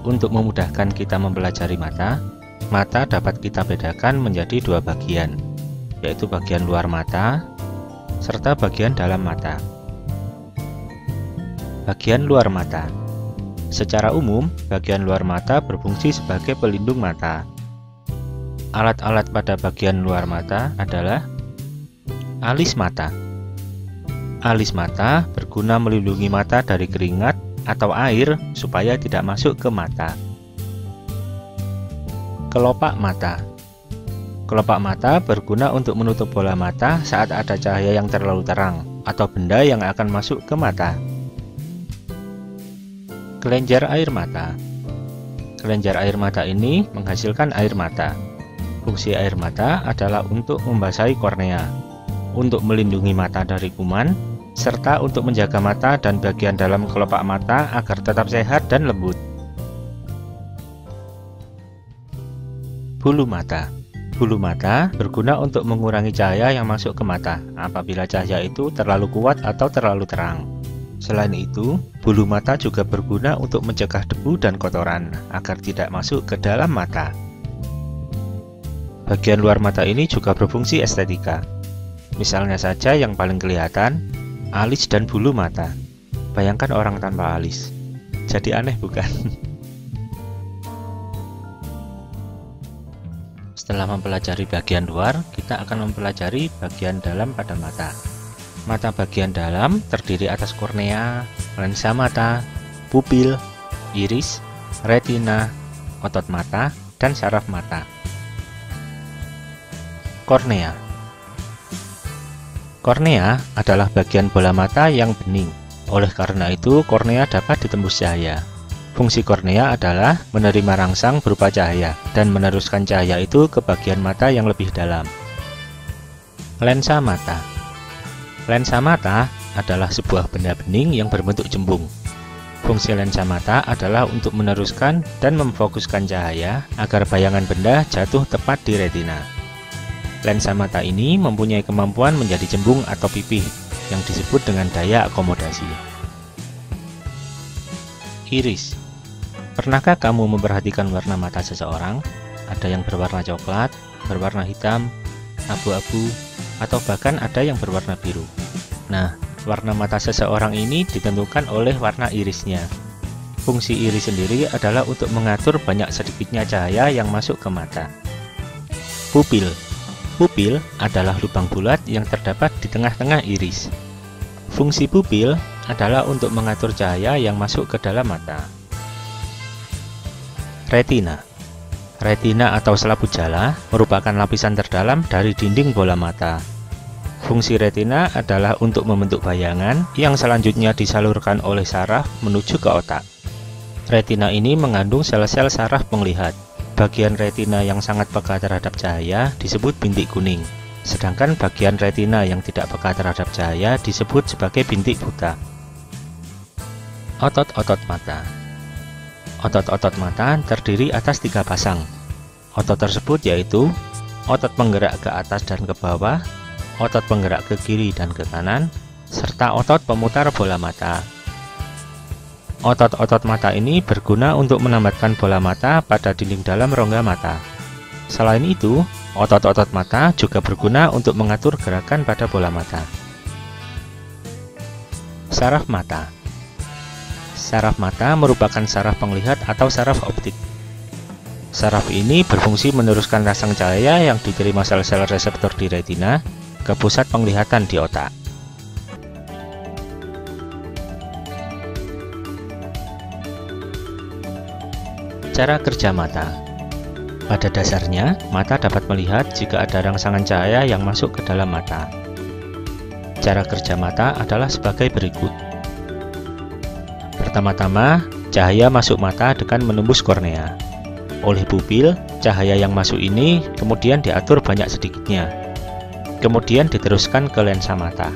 Untuk memudahkan kita mempelajari mata dapat kita bedakan menjadi dua bagian, yaitu bagian luar mata serta bagian dalam mata. Bagian luar mata. Secara umum, bagian luar mata berfungsi sebagai pelindung mata. Alat-alat pada bagian luar mata adalah alis mata. Alis mata berguna melindungi mata dari keringat atau air supaya tidak masuk ke mata. Kelopak mata. Kelopak mata berguna untuk menutup bola mata saat ada cahaya yang terlalu terang atau benda yang akan masuk ke mata. Kelenjar air mata. Kelenjar air mata ini menghasilkan air mata. Fungsi air mata adalah untuk membasahi kornea, untuk melindungi mata dari kuman, serta untuk menjaga mata dan bagian dalam kelopak mata agar tetap sehat dan lembut. Bulu mata. Bulu mata berguna untuk mengurangi cahaya yang masuk ke mata apabila cahaya itu terlalu kuat atau terlalu terang. Selain itu, bulu mata juga berguna untuk mencegah debu dan kotoran agar tidak masuk ke dalam mata. Bagian luar mata ini juga berfungsi estetika. Misalnya saja yang paling kelihatan, alis dan bulu mata. Bayangkan orang tanpa alis. Jadi aneh bukan? Setelah mempelajari bagian luar, kita akan mempelajari bagian dalam pada mata. Mata bagian dalam terdiri atas kornea, lensa mata, pupil, iris, retina, otot mata, dan saraf mata. Kornea. Kornea adalah bagian bola mata yang bening. Oleh karena itu, kornea dapat ditembus cahaya. Fungsi kornea adalah menerima rangsang berupa cahaya dan meneruskan cahaya itu ke bagian mata yang lebih dalam. Lensa mata. Lensa mata adalah sebuah benda bening yang berbentuk cembung. Fungsi lensa mata adalah untuk meneruskan dan memfokuskan cahaya agar bayangan benda jatuh tepat di retina. Lensa mata ini mempunyai kemampuan menjadi cembung atau pipih yang disebut dengan daya akomodasi. Iris. Pernahkah kamu memperhatikan warna mata seseorang? Ada yang berwarna coklat, berwarna hitam, abu-abu, atau bahkan ada yang berwarna biru. Nah, warna mata seseorang ini ditentukan oleh warna irisnya. Fungsi iris sendiri adalah untuk mengatur banyak sedikitnya cahaya yang masuk ke mata. Pupil. Pupil adalah lubang bulat yang terdapat di tengah-tengah iris. Fungsi pupil adalah untuk mengatur cahaya yang masuk ke dalam mata. Retina. Retina atau selaput jala merupakan lapisan terdalam dari dinding bola mata. Fungsi retina adalah untuk membentuk bayangan yang selanjutnya disalurkan oleh saraf menuju ke otak. Retina ini mengandung sel-sel saraf penglihat. Bagian retina yang sangat peka terhadap cahaya disebut bintik kuning, sedangkan bagian retina yang tidak peka terhadap cahaya disebut sebagai bintik buta. Otot-otot mata. Otot-otot mata terdiri atas 3 pasang. Otot tersebut yaitu otot penggerak ke atas dan ke bawah, otot penggerak ke kiri dan ke kanan, serta otot pemutar bola mata. Otot-otot mata ini berguna untuk menambatkan bola mata pada dinding dalam rongga mata. Selain itu, otot-otot mata juga berguna untuk mengatur gerakan pada bola mata. Saraf mata. Saraf mata merupakan saraf penglihat atau saraf optik. Saraf ini berfungsi meneruskan rangsang cahaya yang diterima sel-sel reseptor di retina ke pusat penglihatan di otak. Cara kerja mata. Pada dasarnya, mata dapat melihat jika ada rangsangan cahaya yang masuk ke dalam mata. Cara kerja mata adalah sebagai berikut. Pertama-tama, cahaya masuk mata dengan menembus kornea. Oleh pupil, cahaya yang masuk ini kemudian diatur banyak sedikitnya. Kemudian diteruskan ke lensa mata.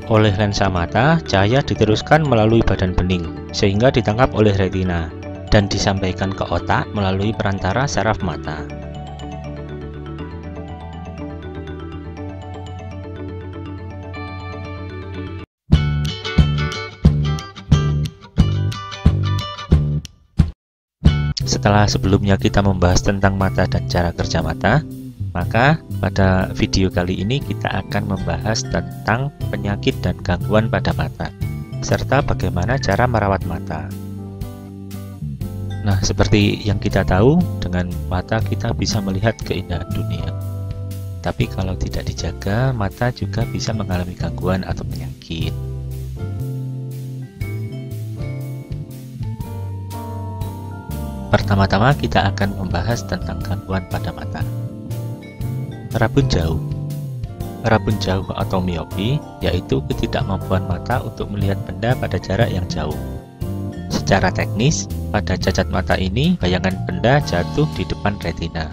Oleh lensa mata, cahaya diteruskan melalui badan bening, sehingga ditangkap oleh retina dan disampaikan ke otak melalui perantara saraf mata. Setelah sebelumnya kita membahas tentang mata dan cara kerja mata, maka pada video kali ini kita akan membahas tentang penyakit dan gangguan pada mata, serta bagaimana cara merawat mata. Nah, seperti yang kita tahu, dengan mata kita bisa melihat keindahan dunia. Tapi kalau tidak dijaga, mata juga bisa mengalami gangguan atau penyakit. Pertama-tama kita akan membahas tentang gangguan pada mata. Rabun jauh. Rabun jauh atau miopi yaitu ketidakmampuan mata untuk melihat benda pada jarak yang jauh. Secara teknis, pada cacat mata ini bayangan benda jatuh di depan retina.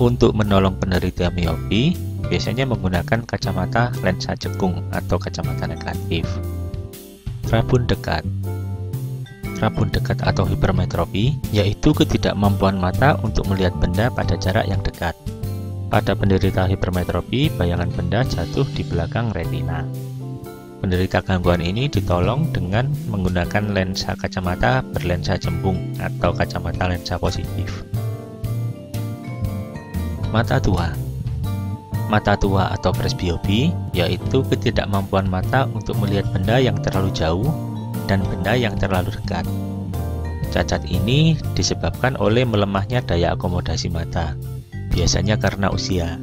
Untuk menolong penderita miopi, biasanya menggunakan kacamata lensa cekung atau kacamata negatif. Rabun dekat. Rabun dekat atau hipermetropi yaitu ketidakmampuan mata untuk melihat benda pada jarak yang dekat. Pada penderita hipermetropi, bayangan benda jatuh di belakang retina. Penderita gangguan ini ditolong dengan menggunakan lensa kacamata berlensa cembung atau kacamata lensa positif. Mata tua. Mata tua atau presbiopi yaitu ketidakmampuan mata untuk melihat benda yang terlalu jauh dan benda yang terlalu dekat. Cacat ini disebabkan oleh melemahnya daya akomodasi mata, biasanya karena usia.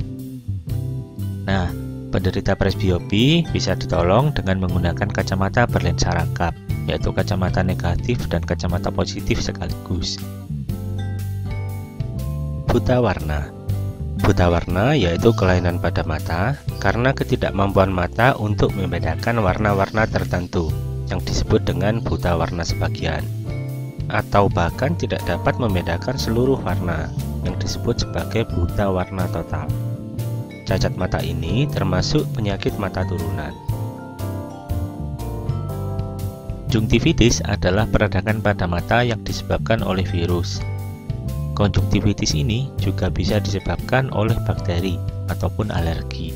Nah, penderita presbiopi bisa ditolong dengan menggunakan kacamata berlensa rangkap, yaitu kacamata negatif dan kacamata positif sekaligus. Buta warna. Buta warna yaitu kelainan pada mata karena ketidakmampuan mata untuk membedakan warna-warna tertentu yang disebut dengan buta warna sebagian, atau bahkan tidak dapat membedakan seluruh warna yang disebut sebagai buta warna total. Cacat mata ini termasuk penyakit mata turunan. Konjungtivitis adalah peradangan pada mata yang disebabkan oleh virus. Konjungtivitis ini juga bisa disebabkan oleh bakteri ataupun alergi.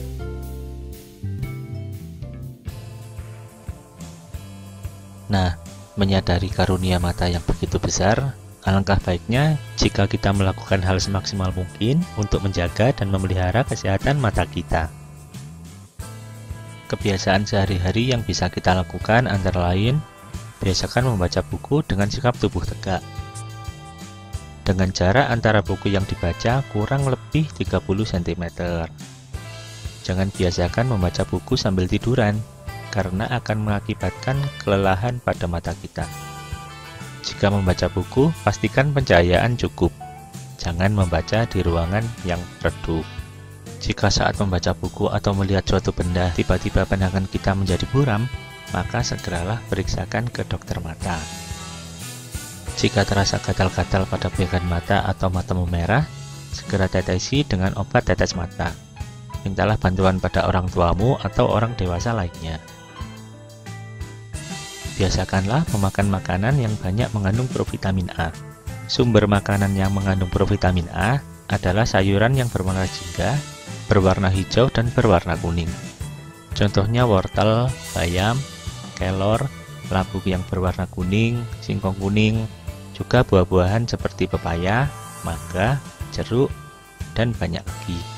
Nah, menyadari karunia mata yang begitu besar, alangkah baiknya jika kita melakukan hal semaksimal mungkin untuk menjaga dan memelihara kesehatan mata kita. Kebiasaan sehari-hari yang bisa kita lakukan antara lain, biasakan membaca buku dengan sikap tubuh tegak. Dengan jarak antara buku yang dibaca kurang lebih 30 cm. Jangan biasakan membaca buku sambil tiduran, karena akan mengakibatkan kelelahan pada mata kita. Jika membaca buku, pastikan pencahayaan cukup. Jangan membaca di ruangan yang redup. Jika saat membaca buku atau melihat suatu benda tiba-tiba pandangan kita menjadi buram, maka segeralah periksakan ke dokter mata. Jika terasa gatal-gatal pada bagian mata atau matamu merah, segera tetesi dengan obat tetes mata. Mintalah bantuan pada orang tuamu atau orang dewasa lainnya. Biasakanlah memakan makanan yang banyak mengandung provitamin A. Sumber makanan yang mengandung provitamin A adalah sayuran yang berwarna jingga, berwarna hijau, dan berwarna kuning. Contohnya wortel, bayam, kelor, labu yang berwarna kuning, singkong kuning, juga buah-buahan seperti pepaya, mangga, jeruk, dan banyak lagi.